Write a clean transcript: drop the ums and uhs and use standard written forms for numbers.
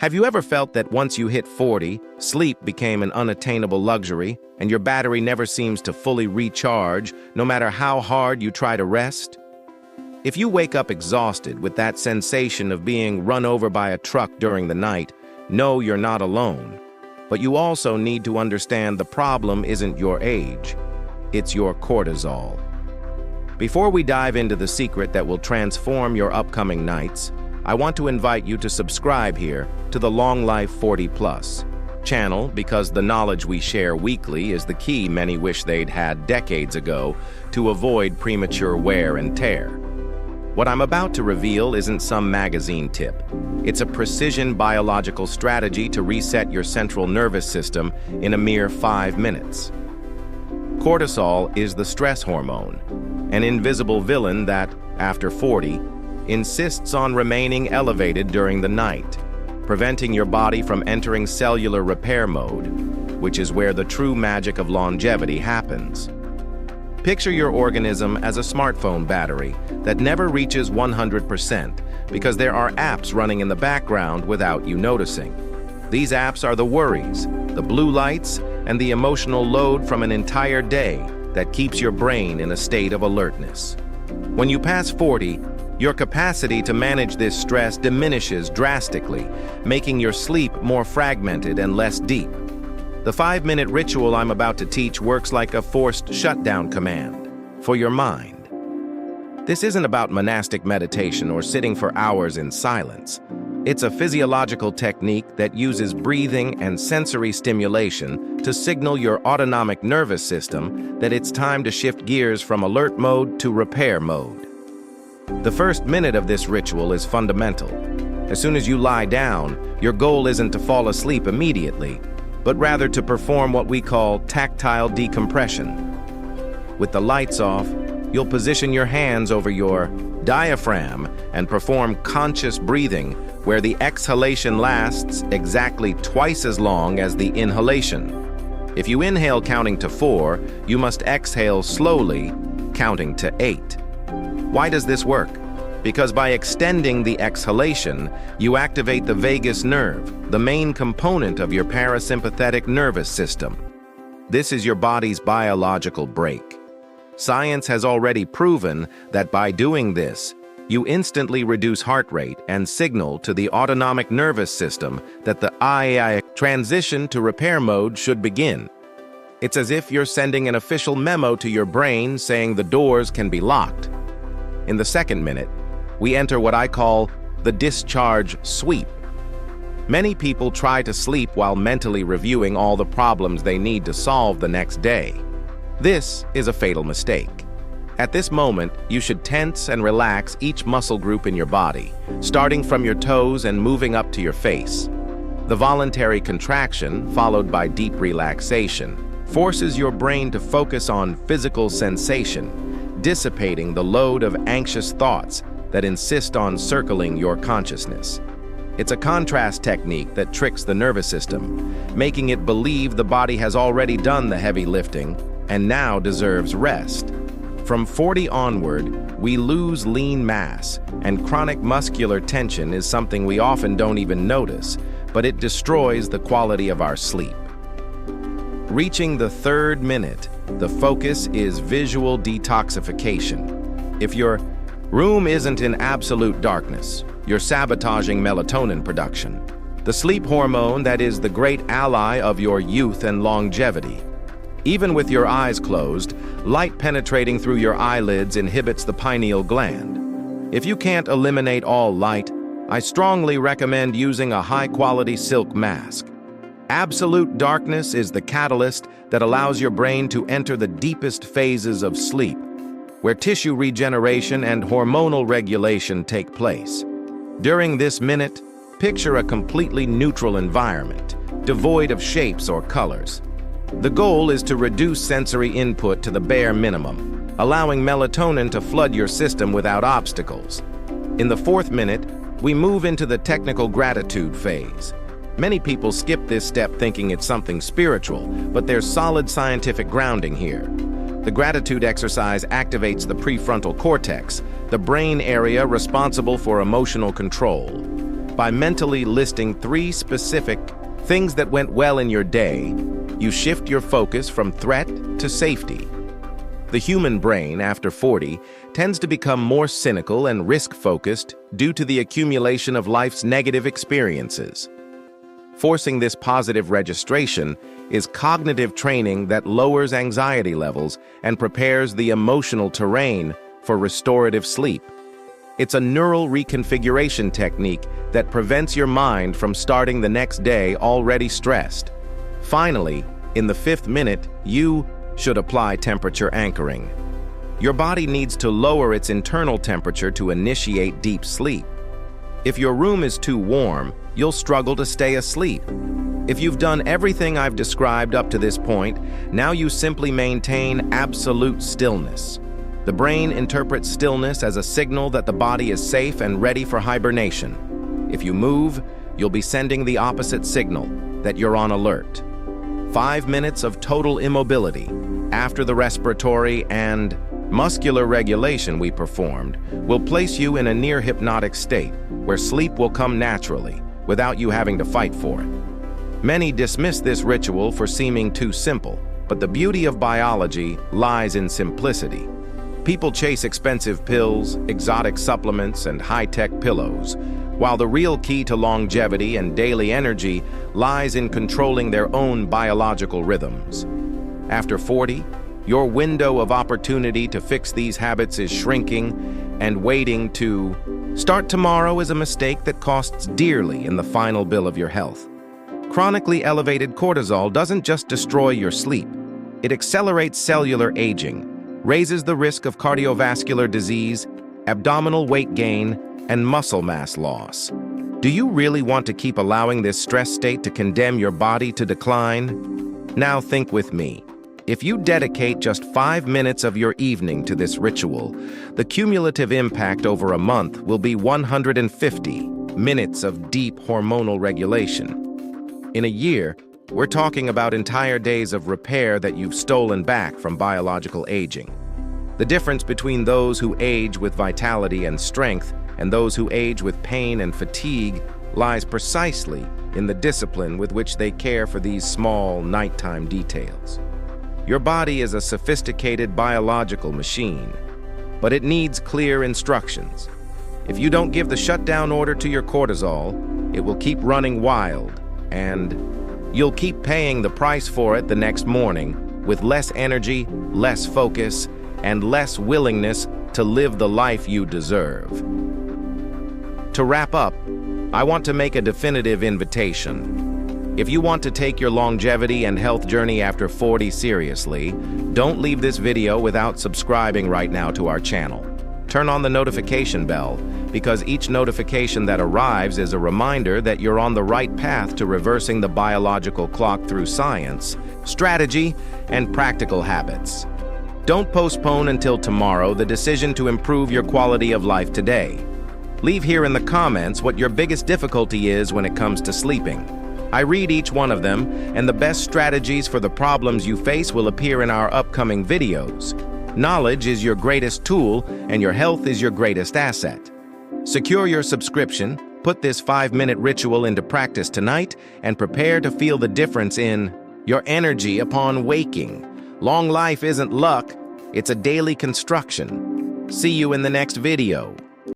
Have you ever felt that once you hit 40, sleep became an unattainable luxury, and your battery never seems to fully recharge, no matter how hard you try to rest? If you wake up exhausted with that sensation of being run over by a truck during the night, know you're not alone. But you also need to understand the problem isn't your age, it's your cortisol. Before we dive into the secret that will transform your upcoming nights, I want to invite you to subscribe here to the Long Life 40 Plus channel, because the knowledge we share weekly is the key many wish they'd had decades ago to avoid premature wear and tear. What I'm about to reveal isn't some magazine tip. It's a precision biological strategy to reset your central nervous system in a mere 5 minutes. Cortisol is the stress hormone, an invisible villain that, after 40, insists on remaining elevated during the night, preventing your body from entering cellular repair mode, which is where the true magic of longevity happens. Picture your organism as a smartphone battery that never reaches 100% because there are apps running in the background without you noticing. These apps are the worries, the blue lights, and the emotional load from an entire day that keeps your brain in a state of alertness. When you pass 40, your capacity to manage this stress diminishes drastically, making your sleep more fragmented and less deep. The 5-minute ritual I'm about to teach works like a forced shutdown command for your mind. This isn't about monastic meditation or sitting for hours in silence. It's a physiological technique that uses breathing and sensory stimulation to signal your autonomic nervous system that it's time to shift gears from alert mode to repair mode. The first minute of this ritual is fundamental. As soon as you lie down, your goal isn't to fall asleep immediately, but rather to perform what we call tactile decompression. With the lights off, you'll position your hands over your diaphragm and perform conscious breathing, where the exhalation lasts exactly twice as long as the inhalation. If you inhale counting to 4, you must exhale slowly, counting to 8. Why does this work? Because by extending the exhalation, you activate the vagus nerve, the main component of your parasympathetic nervous system. This is your body's biological brake. Science has already proven that by doing this, you instantly reduce heart rate and signal to the autonomic nervous system that the transition to repair mode should begin. It's as if you're sending an official memo to your brain saying the doors can be locked. In the second minute, we enter what I call the discharge sweep. Many people try to sleep while mentally reviewing all the problems they need to solve the next day. This is a fatal mistake. At this moment, you should tense and relax each muscle group in your body, starting from your toes and moving up to your face. The voluntary contraction, followed by deep relaxation, forces your brain to focus on physical sensation, dissipating the load of anxious thoughts that insist on circling your consciousness. It's a contrast technique that tricks the nervous system, making it believe the body has already done the heavy lifting and now deserves rest. From 40 onward, we lose lean mass, and chronic muscular tension is something we often don't even notice, but it destroys the quality of our sleep. Reaching the third minute, the focus is visual detoxification. If your room isn't in absolute darkness, you're sabotaging melatonin production, the sleep hormone that is the great ally of your youth and longevity. Even with your eyes closed, light penetrating through your eyelids inhibits the pineal gland. If you can't eliminate all light, I strongly recommend using a high-quality silk mask. Absolute darkness is the catalyst that allows your brain to enter the deepest phases of sleep, where tissue regeneration and hormonal regulation take place. During this minute, picture a completely neutral environment, devoid of shapes or colors. The goal is to reduce sensory input to the bare minimum, allowing melatonin to flood your system without obstacles. In the fourth minute, we move into the technical gratitude phase. Many people skip this step thinking it's something spiritual, but there's solid scientific grounding here. The gratitude exercise activates the prefrontal cortex, the brain area responsible for emotional control. By mentally listing 3 specific things that went well in your day, you shift your focus from threat to safety. The human brain, after 40, tends to become more cynical and risk-focused due to the accumulation of life's negative experiences. Forcing this positive registration is cognitive training that lowers anxiety levels and prepares the emotional terrain for restorative sleep. It's a neural reconfiguration technique that prevents your mind from starting the next day already stressed. Finally, in the 5th minute, you should apply temperature anchoring. Your body needs to lower its internal temperature to initiate deep sleep. If your room is too warm, you'll struggle to stay asleep. If you've done everything I've described up to this point, now you simply maintain absolute stillness. The brain interprets stillness as a signal that the body is safe and ready for hibernation. If you move, you'll be sending the opposite signal, that you're on alert. 5 minutes of total immobility after the respiratory and muscular regulation we performed will place you in a near-hypnotic state where sleep will come naturally without you having to fight for it. Many dismiss this ritual for seeming too simple, but the beauty of biology lies in simplicity. People chase expensive pills, exotic supplements, and high-tech pillows, while the real key to longevity and daily energy lies in controlling their own biological rhythms. After 40, your window of opportunity to fix these habits is shrinking, and waiting to start tomorrow is a mistake that costs dearly in the final bill of your health. Chronically elevated cortisol doesn't just destroy your sleep, it accelerates cellular aging, raises the risk of cardiovascular disease, abdominal weight gain, and muscle mass loss. Do you really want to keep allowing this stress state to condemn your body to decline? Now think with me. If you dedicate just 5 minutes of your evening to this ritual, the cumulative impact over a month will be 150 minutes of deep hormonal regulation. In a year, we're talking about entire days of repair that you've stolen back from biological aging. The difference between those who age with vitality and strength and those who age with pain and fatigue lies precisely in the discipline with which they care for these small nighttime details. Your body is a sophisticated biological machine, but it needs clear instructions. If you don't give the shutdown order to your cortisol, it will keep running wild, and you'll keep paying the price for it the next morning with less energy, less focus, and less willingness to live the life you deserve. To wrap up, I want to make a definitive invitation. If you want to take your longevity and health journey after 40 seriously, don't leave this video without subscribing right now to our channel. Turn on the notification bell, because each notification that arrives is a reminder that you're on the right path to reversing the biological clock through science, strategy, and practical habits. Don't postpone until tomorrow the decision to improve your quality of life today. Leave here in the comments what your biggest difficulty is when it comes to sleeping. I read each one of them, and the best strategies for the problems you face will appear in our upcoming videos. Knowledge is your greatest tool, and your health is your greatest asset. Secure your subscription, put this 5-minute ritual into practice tonight, and prepare to feel the difference in your energy upon waking. Long life isn't luck, it's a daily construction. See you in the next video.